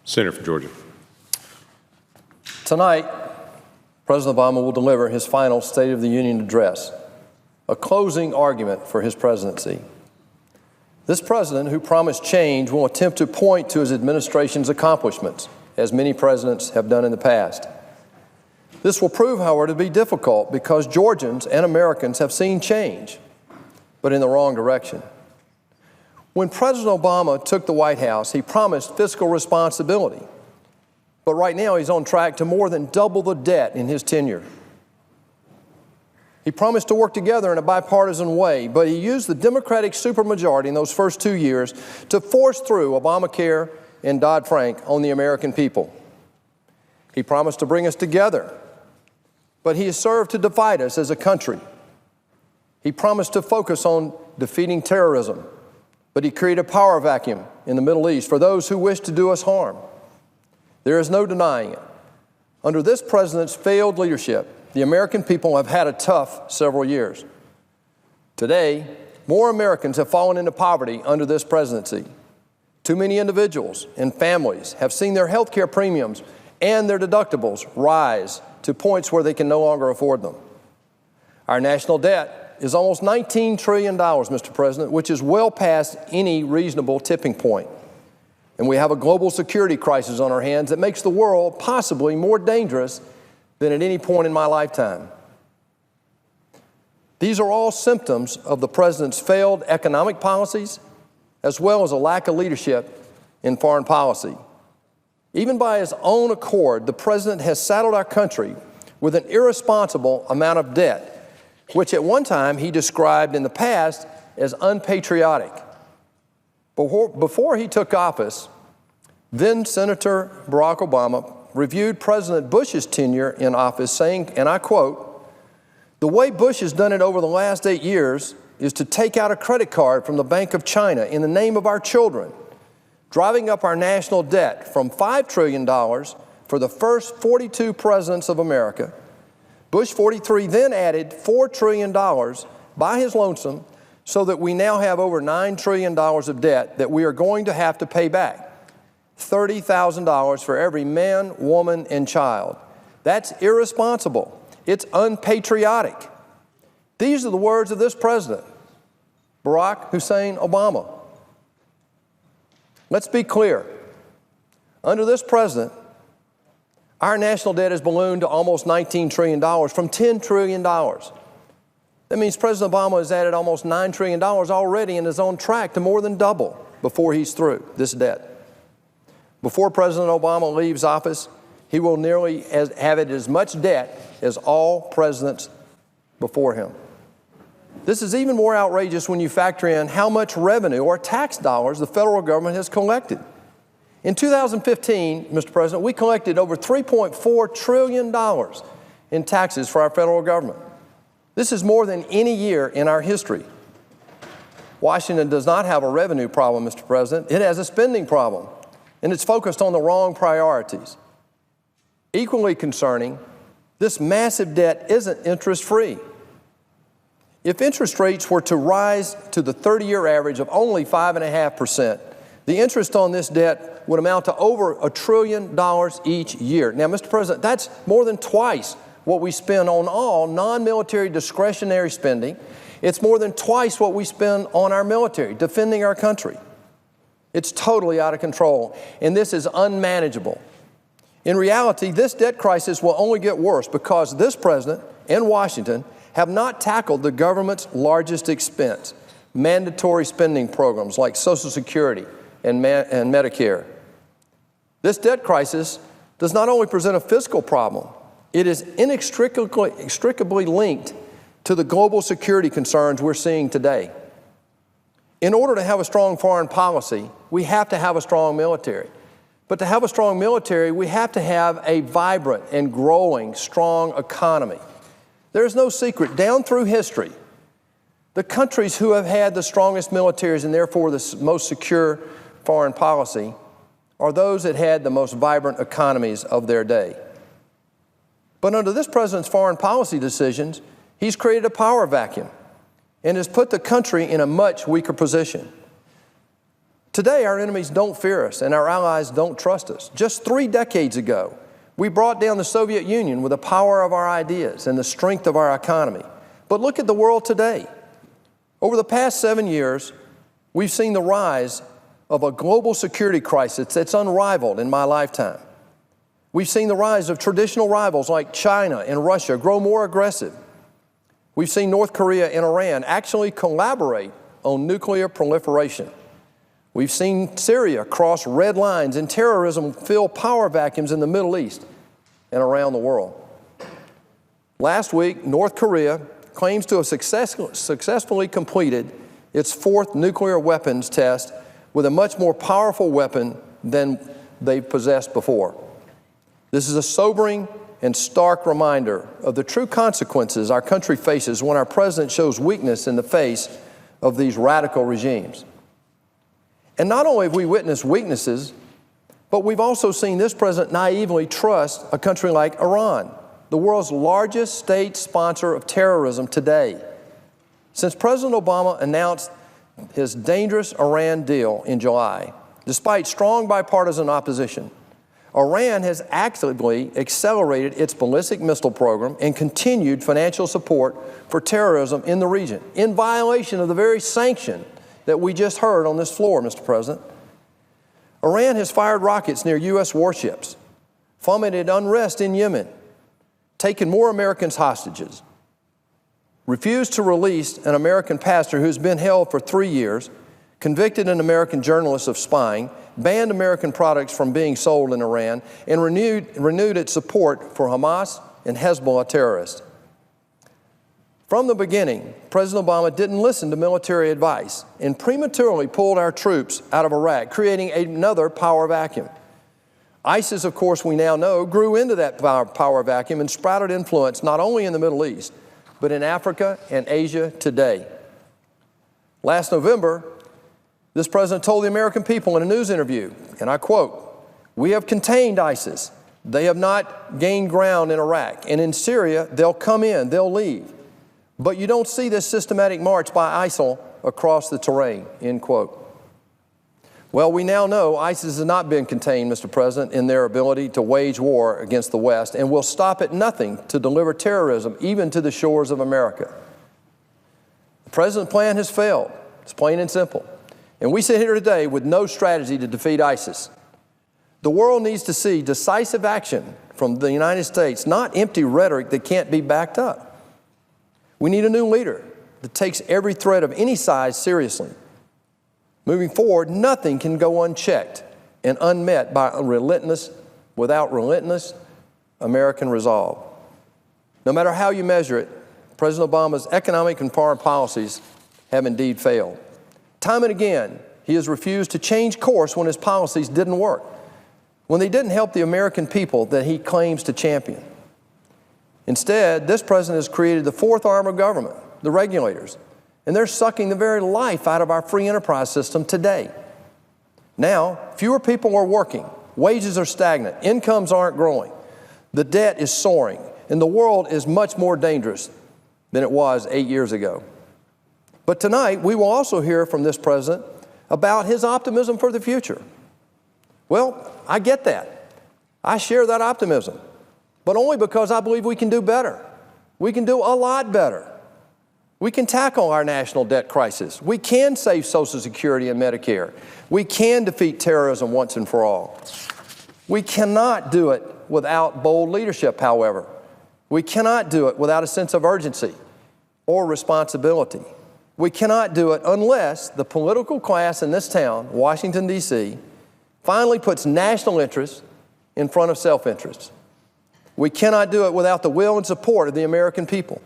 Senator from Georgia. Tonight, President Obama will deliver his final State of the Union address, a closing argument for his presidency. This president, who promised change, will attempt to point to his administration's accomplishments, as many presidents have done in the past. This will prove, however, to be difficult because Georgians and Americans have seen change, but in the wrong direction. When President Obama took the White House, he promised fiscal responsibility. But right now, he's on track to more than double the debt in his tenure. He promised to work together in a bipartisan way, but he used the Democratic supermajority in those first 2 years to force through Obamacare and Dodd-Frank on the American people. He promised to bring us together, but he has served to divide us as a country. He promised to focus on defeating terrorism, but he created a power vacuum in the Middle East for those who wish to do us harm. There is no denying it. Under this president's failed leadership, the American people have had a tough several years. Today, more Americans have fallen into poverty under this presidency. Too many individuals and families have seen their health care premiums and their deductibles rise to points where they can no longer afford them. Our national debt is almost $19 trillion, Mr. President, which is well past any reasonable tipping point. And we have a global security crisis on our hands that makes the world possibly more dangerous than at any point in my lifetime. These are all symptoms of the president's failed economic policies, as well as a lack of leadership in foreign policy. Even by his own accord, the president has saddled our country with an irresponsible amount of debt, which at one time he described in the past as unpatriotic. Before he took office, then Senator Barack Obama reviewed President Bush's tenure in office, saying, and I quote, "The way Bush has done it over the last 8 years is to take out a credit card from the Bank of China in the name of our children, driving up our national debt from $5 trillion for the first 42 presidents of America. Bush 43 then added $4 trillion by his lonesome, so that we now have over $9 trillion of debt that we are going to have to pay back. $30,000 for every man, woman, and child. That's irresponsible. It's unpatriotic." These are the words of this president, Barack Hussein Obama. Let's be clear. Under this president, our national debt has ballooned to almost $19 trillion from $10 trillion. That means President Obama has added almost $9 trillion already and is on track to more than double before he's through this debt. Before President Obama leaves office, he will nearly have as much debt as all presidents before him. This is even more outrageous when you factor in how much revenue or tax dollars the federal government has collected. In 2015, Mr. President, we collected over $3.4 trillion in taxes for our federal government. This is more than any year in our history. Washington does not have a revenue problem, Mr. President. It has a spending problem, and it's focused on the wrong priorities. Equally concerning, this massive debt isn't interest-free. If interest rates were to rise to the 30-year average of only 5.5%, the interest on this debt would amount to over $1 trillion each year. Now, Mr. President, that's more than twice what we spend on all non-military discretionary spending. It's more than twice what we spend on our military, defending our country. It's totally out of control, and this is unmanageable. In reality, this debt crisis will only get worse because this president and Washington have not tackled the government's largest expense, mandatory spending programs like Social Security and Medicare. This debt crisis does not only present a fiscal problem, it is inextricably linked to the global security concerns we're seeing today. In order to have a strong foreign policy, we have to have a strong military. But to have a strong military, we have to have a vibrant and growing, strong economy. There is no secret, down through history, the countries who have had the strongest militaries and therefore the most secure foreign policy are those that had the most vibrant economies of their day. But under this president's foreign policy decisions, he's created a power vacuum and has put the country in a much weaker position. Today, our enemies don't fear us and our allies don't trust us. Just 3 decades ago, we brought down the Soviet Union with the power of our ideas and the strength of our economy. But look at the world today. Over the past 7 years, we've seen the rise of a global security crisis that's unrivaled in my lifetime. We've seen the rise of traditional rivals like China and Russia grow more aggressive. We've seen North Korea and Iran actually collaborate on nuclear proliferation. We've seen Syria cross red lines and terrorism fill power vacuums in the Middle East and around the world. Last week, North Korea claims to have successfully completed its 4th nuclear weapons test with a much more powerful weapon than they've possessed before. This is a sobering and stark reminder of the true consequences our country faces when our president shows weakness in the face of these radical regimes. And not only have we witnessed weaknesses, but we've also seen this president naively trust a country like Iran, the world's largest state sponsor of terrorism today. Since President Obama announced his dangerous Iran deal in July, despite strong bipartisan opposition, Iran has actively accelerated its ballistic missile program and continued financial support for terrorism in the region, in violation of the very sanction that we just heard on this floor, Mr. President. Iran has fired rockets near U.S. warships, fomented unrest in Yemen, taken more Americans hostages, refused to release an American pastor who's been held for 3 years, convicted an American journalist of spying, banned American products from being sold in Iran, and renewed its support for Hamas and Hezbollah terrorists. From the beginning, President Obama didn't listen to military advice and prematurely pulled our troops out of Iraq, creating another power vacuum. ISIS, of course, we now know, grew into that power vacuum and sprouted influence not only in the Middle East, but in Africa and Asia today. Last November, this president told the American people in a news interview, and I quote, "We have contained ISIS. They have not gained ground in Iraq. And in Syria, they'll come in, they'll leave. But you don't see this systematic march by ISIL across the terrain," end quote. Well, we now know ISIS has not been contained, Mr. President, in their ability to wage war against the West and will stop at nothing to deliver terrorism even to the shores of America. The President's plan has failed. It's plain and simple. And we sit here today with no strategy to defeat ISIS. The world needs to see decisive action from the United States, not empty rhetoric that can't be backed up. We need a new leader that takes every threat of any size seriously. Moving forward, nothing can go unchecked and unmet without relentless American resolve. No matter how you measure it, President Obama's economic and foreign policies have indeed failed. Time and again, he has refused to change course when his policies didn't work, when they didn't help the American people that he claims to champion. Instead, this president has created the fourth arm of government, the regulators, and they're sucking the very life out of our free enterprise system today. Now, fewer people are working, wages are stagnant, incomes aren't growing, the debt is soaring, and the world is much more dangerous than it was 8 years ago. But tonight, we will also hear from this president about his optimism for the future. Well, I get that. I share that optimism, but only because I believe we can do better. We can do a lot better. We can tackle our national debt crisis. We can save Social Security and Medicare. We can defeat terrorism once and for all. We cannot do it without bold leadership, however. We cannot do it without a sense of urgency or responsibility. We cannot do it unless the political class in this town, Washington, D.C., finally puts national interests in front of self-interest. We cannot do it without the will and support of the American people.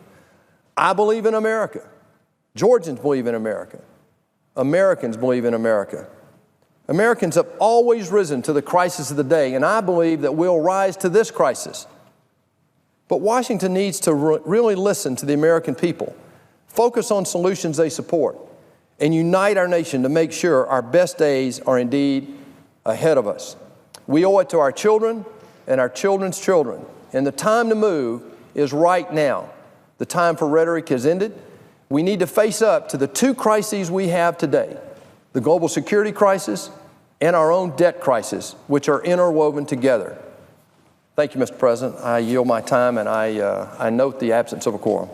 I believe in America. Georgians believe in America. Americans believe in America. Americans have always risen to the crisis of the day, and I believe that we'll rise to this crisis. But Washington needs to really listen to the American people, focus on solutions they support, and unite our nation to make sure our best days are indeed ahead of us. We owe it to our children and our children's children, and the time to move is right now. The time for rhetoric has ended. We need to face up to the two crises we have today. the global security crisis, and our own debt crisis, which are interwoven together. Thank you, Mr. President. I yield my time, and I note the absence of a quorum.